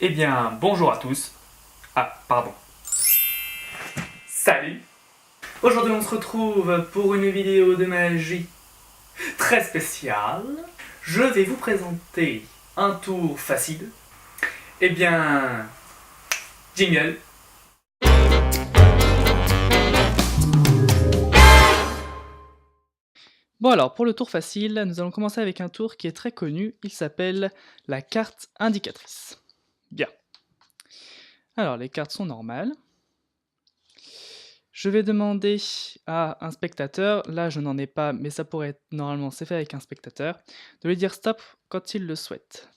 Eh bien, bonjour à tous. Ah, pardon. Salut. Aujourd'hui, on se retrouve pour une vidéo de magie très spéciale. Je vais vous présenter un tour facile. Eh bien, jingle. Bon alors, pour le tour facile, nous allons commencer avec un tour qui est très connu, il s'appelle la carte indicatrice. Bien. Alors, les cartes sont normales. Je vais demander à un spectateur, là je n'en ai pas, mais ça pourrait être, normalement c'est fait avec un spectateur, de lui dire stop quand il le souhaite.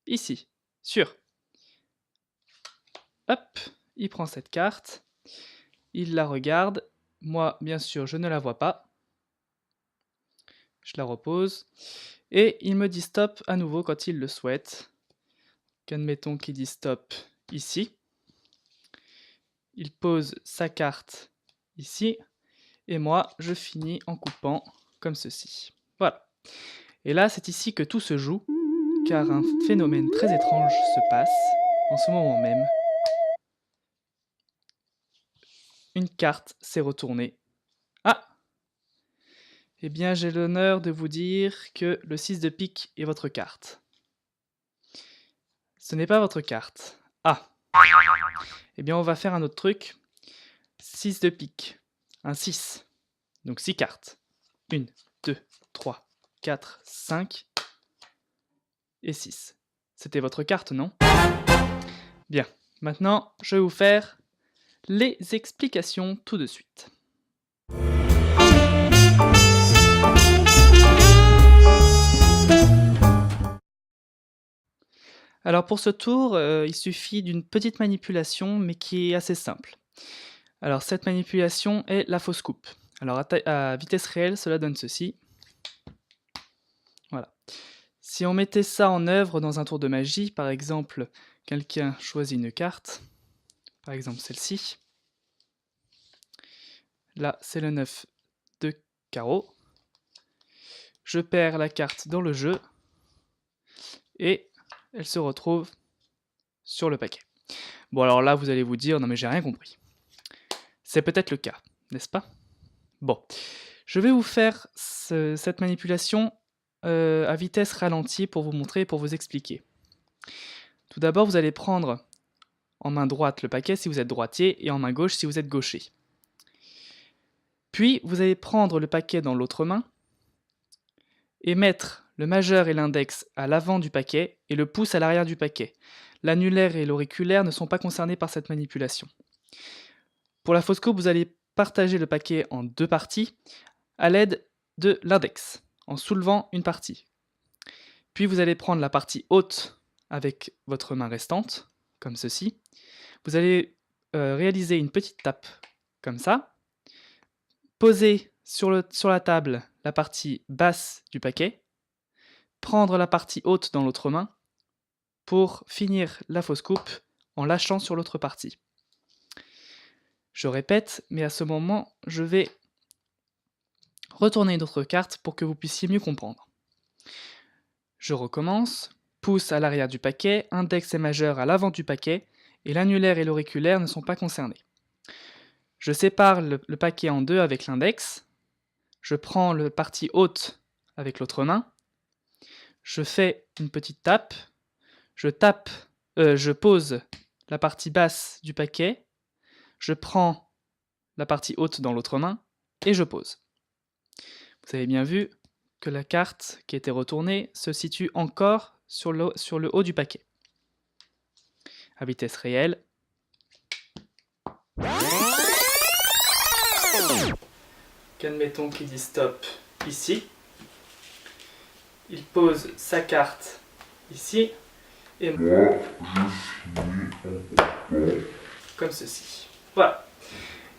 Ici, sur. Hop, il prend cette carte. Il la regarde, moi bien sûr je ne la vois pas, je la repose, et il me dit stop à nouveau quand il le souhaite. Admettons qu'il dit stop ici, il pose sa carte ici, et moi je finis en coupant comme ceci. Voilà. Et là c'est ici que tout se joue, car un phénomène très étrange se passe en ce moment même. Une carte s'est retournée. Ah! Eh bien, j'ai l'honneur de vous dire que le 6 de pique est votre carte. Ce n'est pas votre carte. Ah! Eh bien, on va faire un autre truc. 6 de pique. Un 6. Donc 6 cartes. 1, 2, 3, 4, 5 et 6. C'était votre carte, non? Bien. Maintenant, je vais vous faire les explications tout de suite. Alors pour ce tour, il suffit d'une petite manipulation, mais qui est assez simple. Alors cette manipulation est la fausse coupe. Alors à vitesse réelle, cela donne ceci. Voilà. Si on mettait ça en œuvre dans un tour de magie, par exemple, quelqu'un choisit une carte, par exemple celle-ci. Là, c'est le 9 de carreau. Je perds la carte dans le jeu, et elle se retrouve sur le paquet. Bon alors là, vous allez vous dire, non mais j'ai rien compris. C'est peut-être le cas, n'est-ce pas? Bon, je vais vous faire cette manipulation à vitesse ralentie pour vous montrer et pour vous expliquer. Tout d'abord, vous allez prendre en main droite le paquet si vous êtes droitier et en main gauche si vous êtes gaucher. Puis, vous allez prendre le paquet dans l'autre main et mettre le majeur et l'index à l'avant du paquet et le pouce à l'arrière du paquet. L'annulaire et l'auriculaire ne sont pas concernés par cette manipulation. Pour la fausse coupe, vous allez partager le paquet en deux parties à l'aide de l'index, en soulevant une partie. Puis vous allez prendre la partie haute avec votre main restante, comme ceci. Vous allez réaliser une petite tape, comme ça. Poser sur la table la partie basse du paquet. Prendre la partie haute dans l'autre main pour finir la fausse coupe en lâchant sur l'autre partie. Je répète, mais à ce moment, je vais retourner une autre carte pour que vous puissiez mieux comprendre. Je recommence, pouce à l'arrière du paquet, index et majeur à l'avant du paquet, et l'annulaire et l'auriculaire ne sont pas concernés. Je sépare le paquet en deux avec l'index, je prends la partie haute avec l'autre main, je fais une petite tape, je pose la partie basse du paquet, je prends la partie haute dans l'autre main, et je pose. Vous avez bien vu que la carte qui était retournée se situe encore sur le haut du paquet. À vitesse réelle. Qu'admettons qu'il dit stop ici. Il pose sa carte ici. Et moi, je finis comme ceci. Voilà.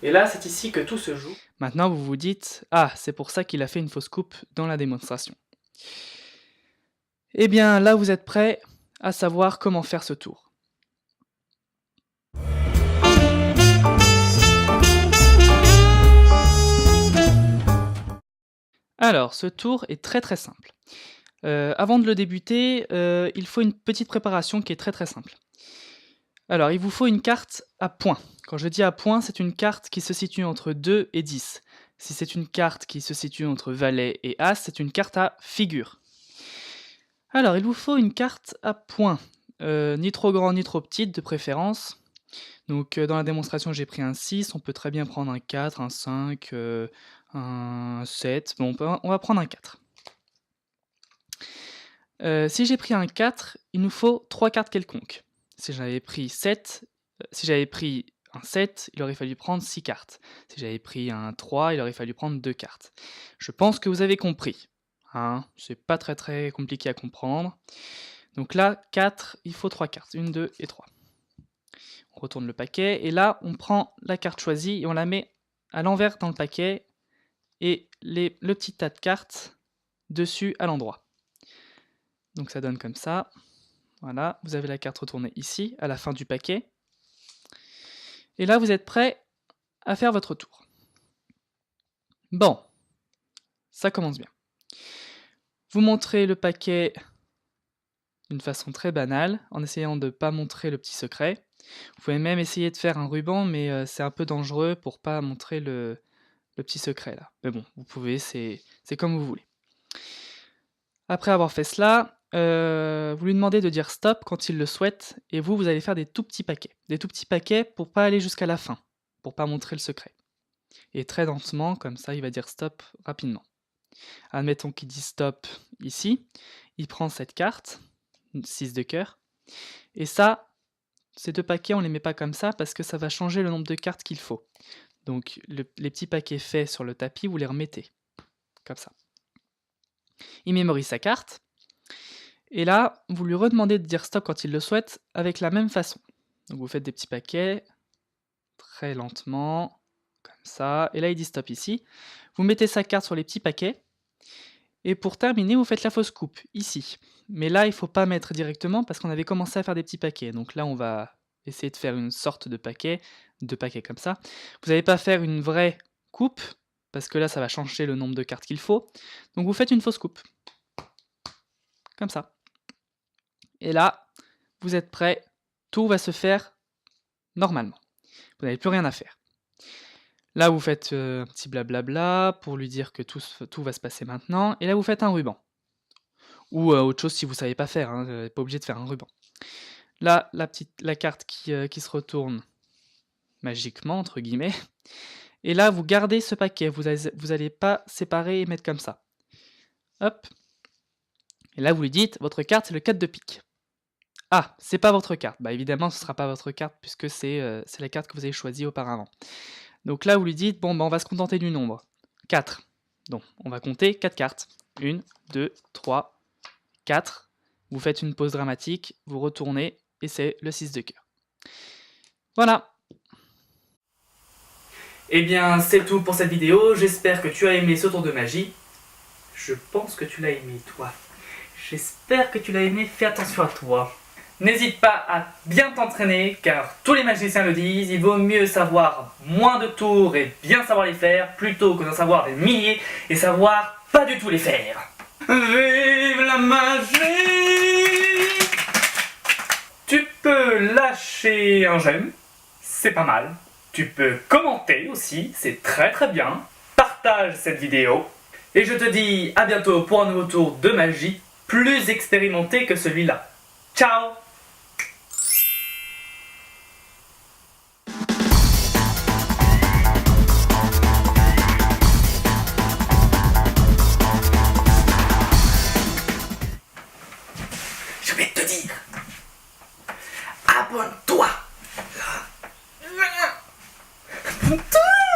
Et là, c'est ici que tout se joue. Maintenant, vous vous dites, ah, c'est pour ça qu'il a fait une fausse coupe dans la démonstration. Eh bien, là, vous êtes prêts à savoir comment faire ce tour. Alors, ce tour est très très simple. Avant de le débuter, il faut une petite préparation qui est très très simple. Alors, il vous faut une carte à points. Quand je dis à points, c'est une carte qui se situe entre 2 et 10. Si c'est une carte qui se situe entre valet et as, c'est une carte à figure. Alors, il vous faut une carte à points, ni trop grande ni trop petite de préférence. Donc dans la démonstration, j'ai pris un 6, on peut très bien prendre un 4, un 5, un 7, bon on va prendre un 4. Si j'ai pris un 4, il nous faut 3 cartes quelconques. Si j'avais pris un 7, il aurait fallu prendre 6 cartes. Si j'avais pris un 3, il aurait fallu prendre 2 cartes. Je pense que vous avez compris, hein, c'est pas très très compliqué à comprendre. Donc là, 4, il faut 3 cartes, 1, 2 et 3. On retourne le paquet, et là, on prend la carte choisie et on la met à l'envers dans le paquet, et le petit tas de cartes dessus à l'endroit. Donc ça donne comme ça. Voilà, vous avez la carte retournée ici, à la fin du paquet. Et là, vous êtes prêt à faire votre tour. Bon, ça commence bien. Vous montrez le paquet d'une façon très banale, en essayant de ne pas montrer le petit secret. Vous pouvez même essayer de faire un ruban, mais c'est un peu dangereux pour pas montrer le petit secret là. Mais bon, vous pouvez, c'est comme vous voulez. Après avoir fait cela, vous lui demandez de dire stop quand il le souhaite, et vous allez faire des tout petits paquets. Des tout petits paquets pour pas aller jusqu'à la fin, pour pas montrer le secret. Et très lentement, comme ça, il va dire stop rapidement. Admettons qu'il dit stop ici, il prend cette carte, 6 de cœur, et ça, ces 2 paquets, on les met pas comme ça parce que ça va changer le nombre de cartes qu'il faut. Donc les petits paquets faits sur le tapis, vous les remettez, comme ça. Il mémorise sa carte, et là, vous lui redemandez de dire stop quand il le souhaite, avec la même façon. Donc vous faites des petits paquets, très lentement, comme ça, et là il dit stop ici. Vous mettez sa carte sur les petits paquets, et pour terminer, vous faites la fausse coupe, ici. Mais là, il ne faut pas mettre directement, parce qu'on avait commencé à faire des petits paquets. Donc là, on va essayer de faire une sorte de paquet, 2 paquets comme ça. Vous n'allez pas faire une vraie coupe, parce que là, ça va changer le nombre de cartes qu'il faut. Donc vous faites une fausse coupe. Comme ça. Et là, vous êtes prêts, tout va se faire normalement. Vous n'avez plus rien à faire. Là, vous faites un petit blablabla pour lui dire que tout va se passer maintenant. Et là, vous faites un ruban. Ou autre chose si vous ne savez pas faire, hein, vous n'êtes pas obligé de faire un ruban. Là, la carte qui se retourne magiquement, entre guillemets. Et là, vous gardez ce paquet. Vous n'allez pas séparer et mettre comme ça. Hop. Et là, vous lui dites, votre carte, c'est le 4 de pique. Ah, c'est pas votre carte. Bah évidemment, ce ne sera pas votre carte puisque c'est la carte que vous avez choisie auparavant. Donc là, vous lui dites, bon, bah, on va se contenter du nombre. 4. Donc, on va compter 4 cartes. 1, 2, 3, 4. Vous faites une pause dramatique, vous retournez, et c'est le 6 de cœur. Voilà. Eh bien, c'est tout pour cette vidéo. J'espère que tu as aimé ce tour de magie. Je pense que tu l'as aimé, toi. J'espère que tu l'as aimé. Fais attention à toi. N'hésite pas à bien t'entraîner, car tous les magiciens le disent, il vaut mieux savoir moins de tours et bien savoir les faire, plutôt que d'en savoir des milliers et savoir pas du tout les faire. Vive la magie! Tu peux lâcher un j'aime, c'est pas mal. Tu peux commenter aussi, c'est très très bien. Partage cette vidéo. Et je te dis à bientôt pour un nouveau tour de magie, plus expérimenté que celui-là. Ciao! Je vais te dire, abonne-toi. Abonne-toi.